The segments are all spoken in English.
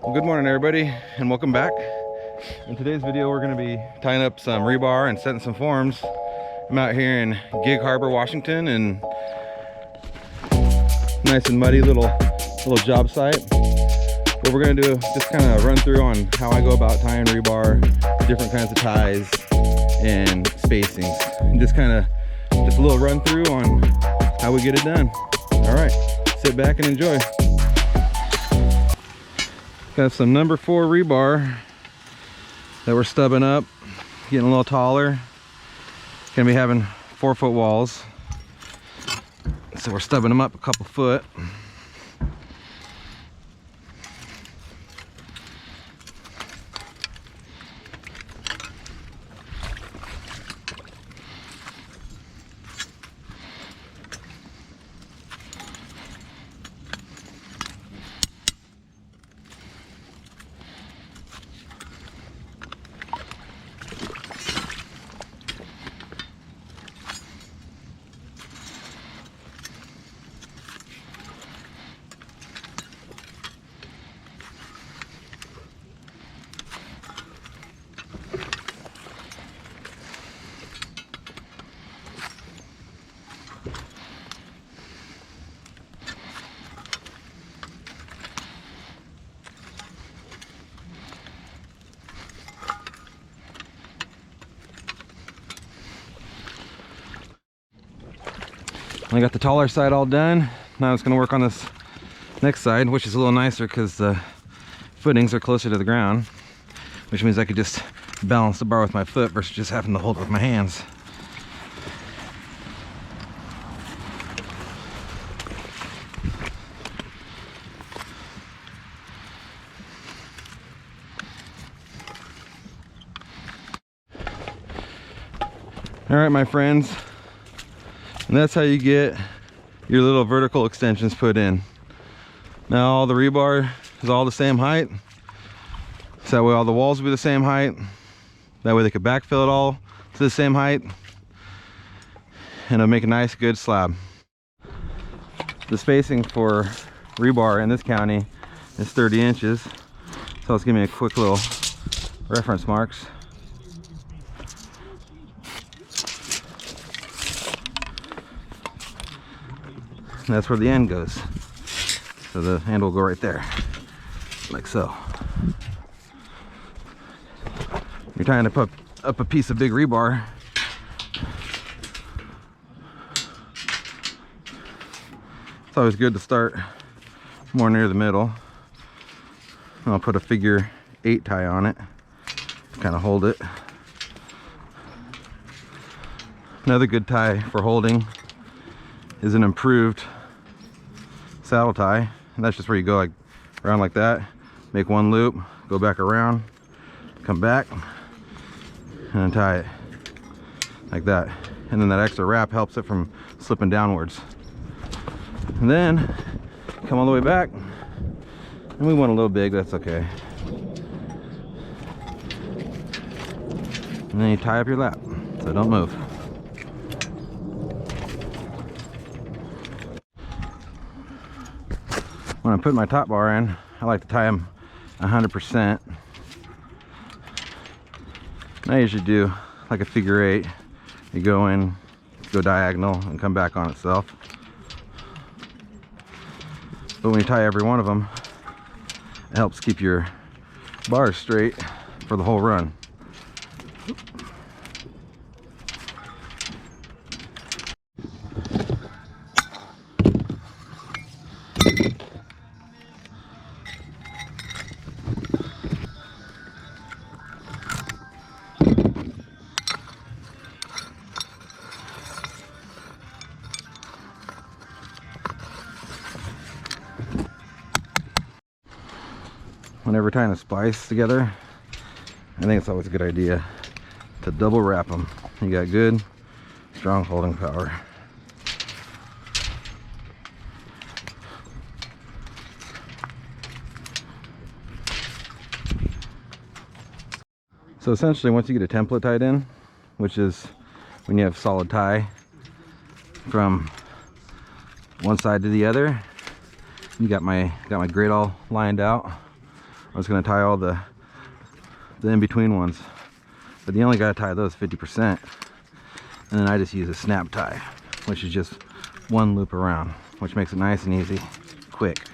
Well, good morning everybody and welcome back. In today's video we're going to be tying up some rebar and setting some forms. I'm out here in Gig Harbor, Washington, and nice and muddy little job site. What we're going to do is just kind of run through on how I go about tying rebar, different kinds of ties and spacings, and just a little run through on how we get it done. All right, sit back and enjoy. Got some number 4 rebar that we're stubbing up, getting a little taller. Gonna be having 4-foot walls, so we're stubbing them up a couple foot. I got the taller side all done. Now it's going to work on this next side, which is a little nicer because the footings are closer to the ground, which means I could just balance the bar with my foot versus just having to hold it with my hands. All right, my friends. And that's how you get your little vertical extensions put in. Now all the rebar is all the same height. So that way all the walls will be the same height. That way they could backfill it all to the same height. And it'll make a nice good slab. The spacing for rebar in this county is 30 inches. So let's give me a quick little reference marks. And that's where the end goes. So the end will go right there, like so. You're tying up a piece of big rebar. It's always good to start more near the middle. I'll put a figure 8 tie on it to kind of hold it. Another good tie for holding is an improved saddle tie, and that's just where you go like around like that, make one loop, go back around, come back, and then tie it like that. And then that extra wrap helps it from slipping downwards. And then come all the way back, and we went a little big, that's okay. And then you tie up your lap, so don't move. When I put my top bar in, I like to tie them 100%. And I usually do like a figure 8. You go in, go diagonal, and come back on itself. But when you tie every one of them, it helps keep your bars straight for the whole run. Whenever tying a splice together, I think it's always a good idea to double wrap them. You got good, strong holding power. So essentially, once you get a template tied in, which is when you have solid tie from one side to the other, you got my grate all lined out. I was gonna tie all the in-between ones, but you only gotta tie those 50%. And then I just use a snap tie, which is just one loop around, which makes it nice and easy, quick.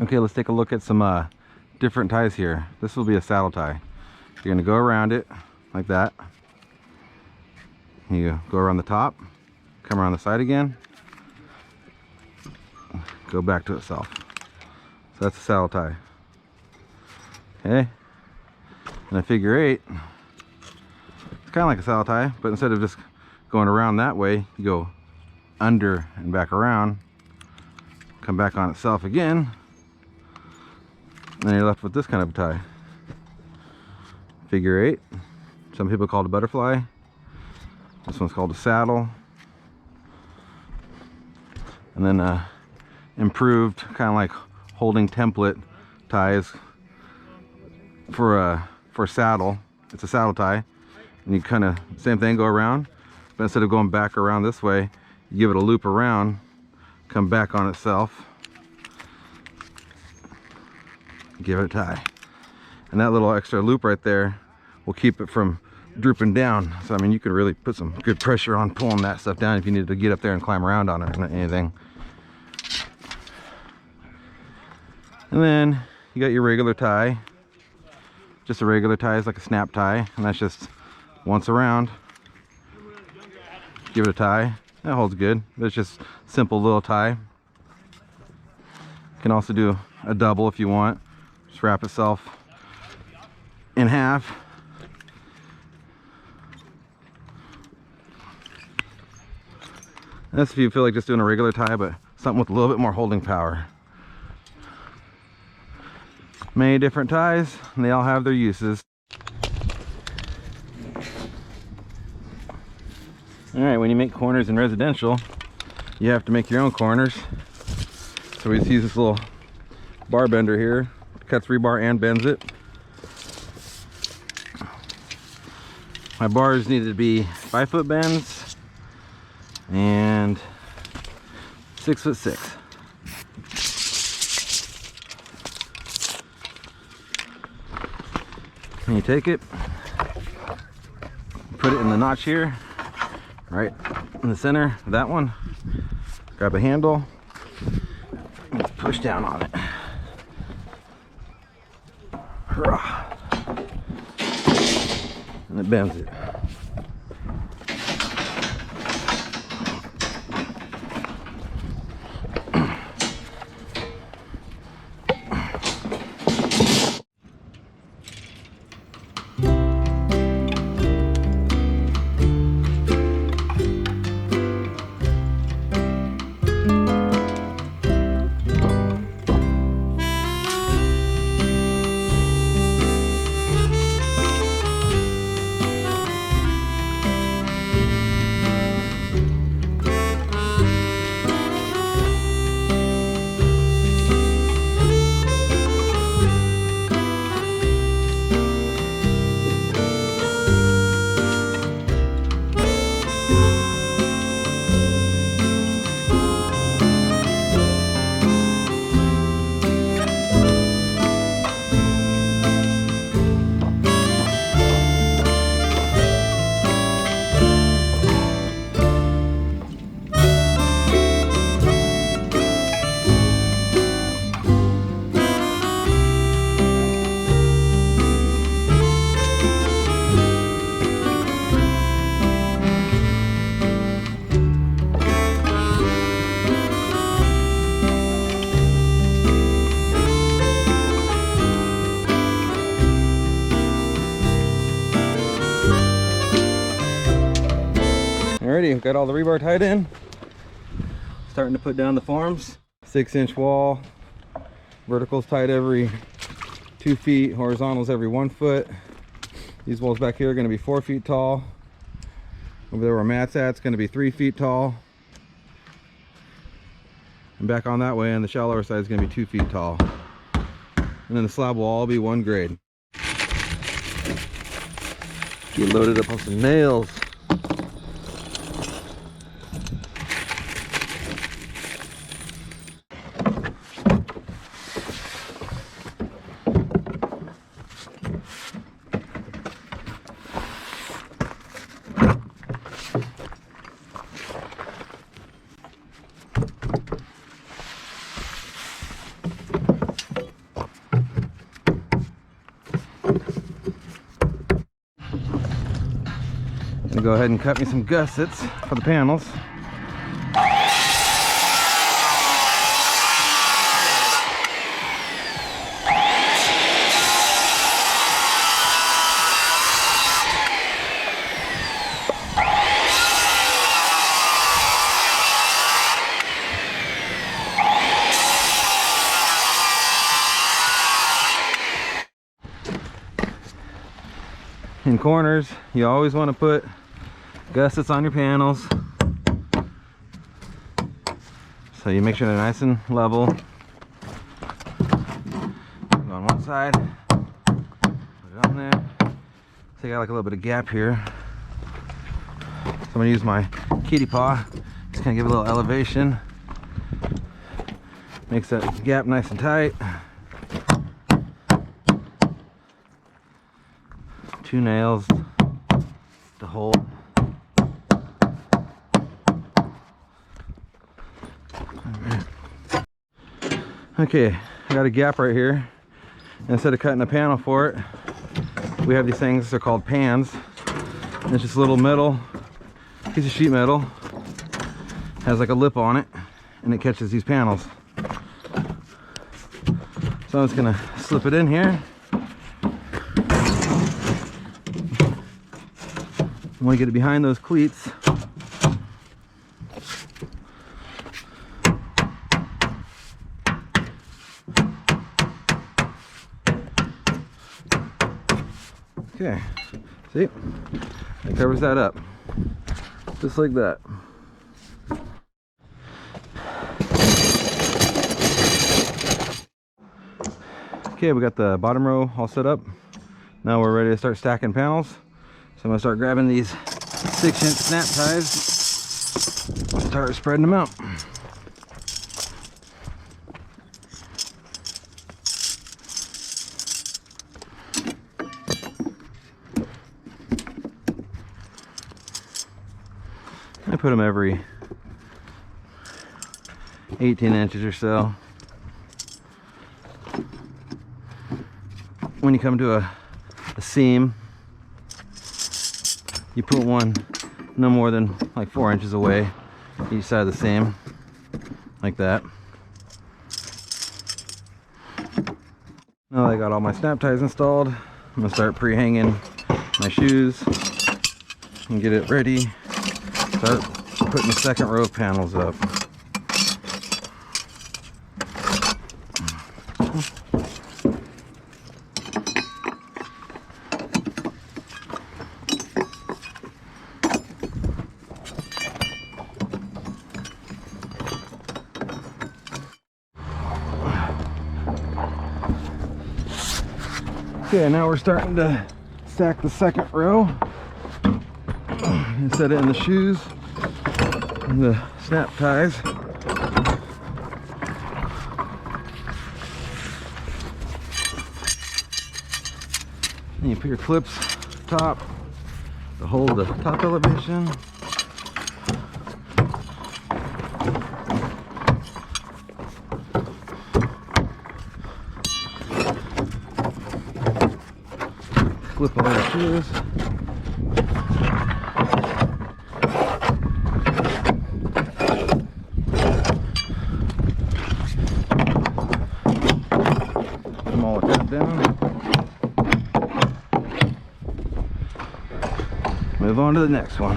Okay, let's take a look at some different ties here. This will be a saddle tie. You're gonna go around it like that. You go around the top, come around the side again, go back to itself. So that's a saddle tie. Okay, and a figure 8. It's kind of like a saddle tie, but instead of just going around that way, you go under and back around, come back on itself again. And then you're left with this kind of tie. Figure 8. Some people call it a butterfly. This one's called a saddle. And then improved, kind of like holding template ties for a saddle. It's a saddle tie. And you kind of, same thing, go around. But instead of going back around this way, you give it a loop around, come back on itself, give it a tie. And that little extra loop right there will keep it from drooping down. So I mean, you could really put some good pressure on pulling that stuff down if you needed to get up there and climb around on it or anything. And then you got your regular tie. Just a regular tie is like a snap tie, and that's just once around, give it a tie. That holds good. It's just simple little tie. You can also do a double if you want. Just wrap itself in half. That's if you feel like just doing a regular tie, but something with a little bit more holding power. Many different ties, and they all have their uses. Alright, when you make corners in residential, you have to make your own corners. So we just use this little bar bender here. Cuts rebar and bends it. My bars needed to be 5-foot bends and 6'6". And you take it, put it in the notch here, right in the center of that one. Grab a handle, and push down on it. And it bends it. got all the rebar tied in. Starting to put down the forms. 6-inch wall. Verticals tied every 2 feet. Horizontals every 1 foot. These walls back here are going to be 4 feet tall. Over there where Matt's at, it's going to be 3 feet tall. And back on that way on the shallower side is going to be 2 feet tall. And then the slab will all be 1 grade. Get loaded up on some nails. Go ahead and cut me some gussets for the panels. In corners, you always want to put gussets on your panels, so you make sure they're nice and level. Go on one side, put it on there. So you got like a little bit of gap here. So I'm gonna use my kitty paw, just kind of give it a little elevation. Makes that gap nice and tight. 2 nails to hold. Okay, I got a gap right here. Instead of cutting a panel for it, we have these things, they're called pans. And it's just a little metal, piece of sheet metal. Has like a lip on it, and it catches these panels. So I'm just gonna slip it in here. I want to get it behind those cleats. Okay, see, it covers that up, just like that. Okay, we got the bottom row all set up. Now we're ready to start stacking panels. So I'm gonna start grabbing these 6-inch snap ties, start spreading them out. I put them every 18 inches or so. When you come to a seam, you put one no more than like 4 inches away each side of the seam, like that. Now that I got all my snap ties installed, I'm gonna start pre-hanging my shoes and get it ready. Start putting the second row of panels up. Okay, now we're starting to stack the second row. And set it in the shoes and the snap ties. And you put your clips top to hold the top elevation. Clip all the shoes. All cut down. Move on to the next one.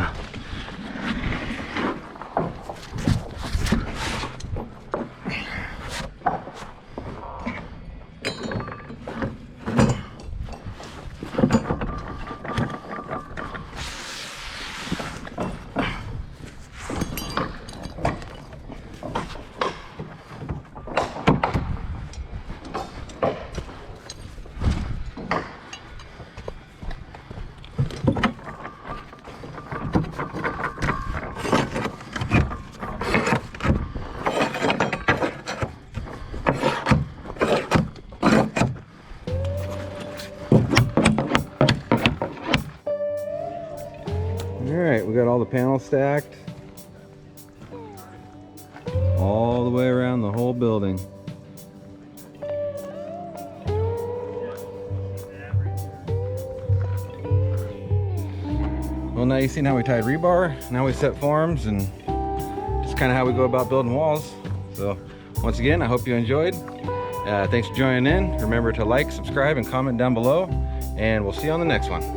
right, we got all the panels stacked all the way around the whole building. Well, now you've seen how we tied rebar. Now we set forms, and just kind of how we go about building walls. So once again, I hope you enjoyed. Thanks for joining in. Remember to like, subscribe, and comment down below, and we'll see you on the next one.